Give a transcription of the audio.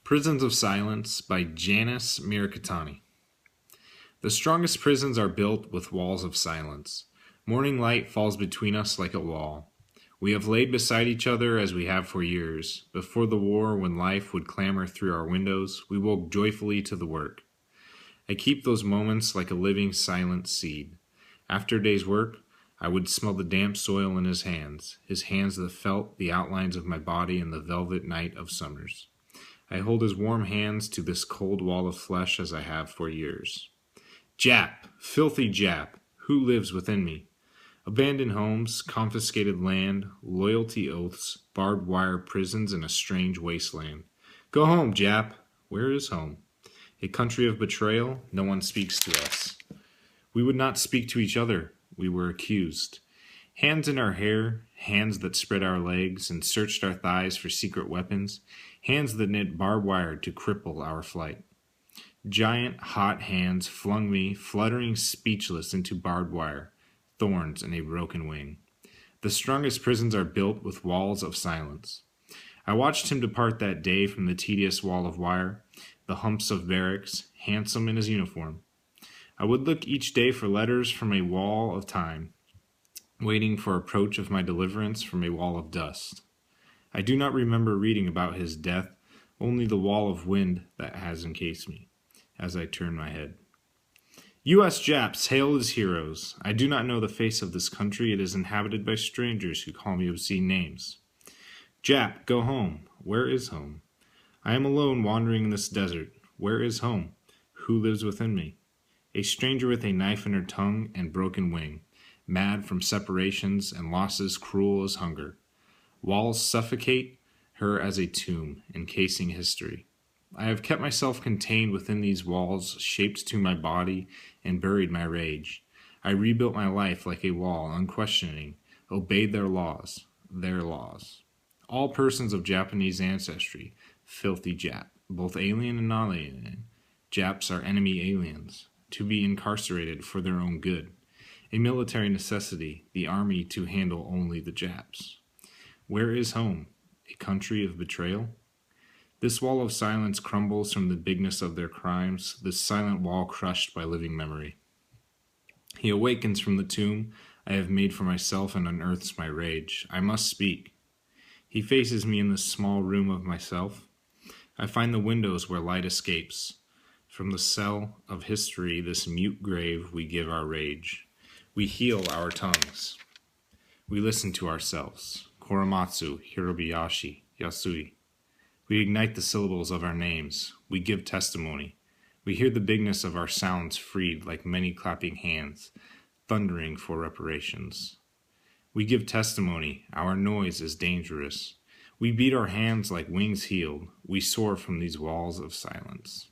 Prisons of Silence by Janice Mirikitani. The strongest prisons are built with walls of silence. Morning light falls between us like a wall. We have laid beside each other as we have for years. Before the war, when life would clamor through our windows, we woke joyfully to the work. I keep those moments like a living silent seed. After a day's work, I would smell the damp soil in his hands that felt the outlines of my body in the velvet night of summers. I hold his warm hands to this cold wall of flesh as I have for years. Jap, filthy Jap, who lives within me? Abandoned homes, confiscated land, loyalty oaths, barbed wire prisons in a strange wasteland. Go home, Jap. Where is home? A country of betrayal, no one speaks to us. We would not speak to each other. We were accused. Hands in our hair, hands that spread our legs and searched our thighs for secret weapons, hands that knit barbed wire to cripple our flight. Giant, hot hands flung me, fluttering speechless, into barbed wire, thorns and a broken wing. The strongest prisons are built with walls of silence. I watched him depart that day from the tedious wall of wire, the humps of barracks, handsome in his uniform. I would look each day for letters from a wall of time, waiting for approach of my deliverance from a wall of dust. I do not remember reading about his death, only the wall of wind that has encased me, as I turn my head. U.S. Japs, hail as heroes. I do not know the face of this country. It is inhabited by strangers who call me obscene names. Jap, go home. Where is home? I am alone wandering in this desert. Where is home? Who lives within me? A stranger with a knife in her tongue and broken wing, mad from separations and losses cruel as hunger. Walls suffocate her as a tomb, encasing history. I have kept myself contained within these walls, shaped to my body, and buried my rage. I rebuilt my life like a wall, unquestioning, obeyed their laws. All persons of Japanese ancestry, filthy Jap, both alien and non-alien. Japs are enemy aliens, to be incarcerated for their own good. A military necessity, the army to handle only the Japs. Where is home? A country of betrayal? This wall of silence crumbles from the bigness of their crimes, this silent wall crushed by living memory. He awakens from the tomb I have made for myself and unearths my rage. I must speak. He faces me in this small room of myself. I find the windows where light escapes. From the cell of history, this mute grave, we give our rage. We heal our tongues. We listen to ourselves. Korematsu, Hirobayashi, Yasui. We ignite the syllables of our names. We give testimony. We hear the bigness of our sounds freed like many clapping hands, thundering for reparations. We give testimony. Our noise is dangerous. We beat our hands like wings healed. We soar from these walls of silence.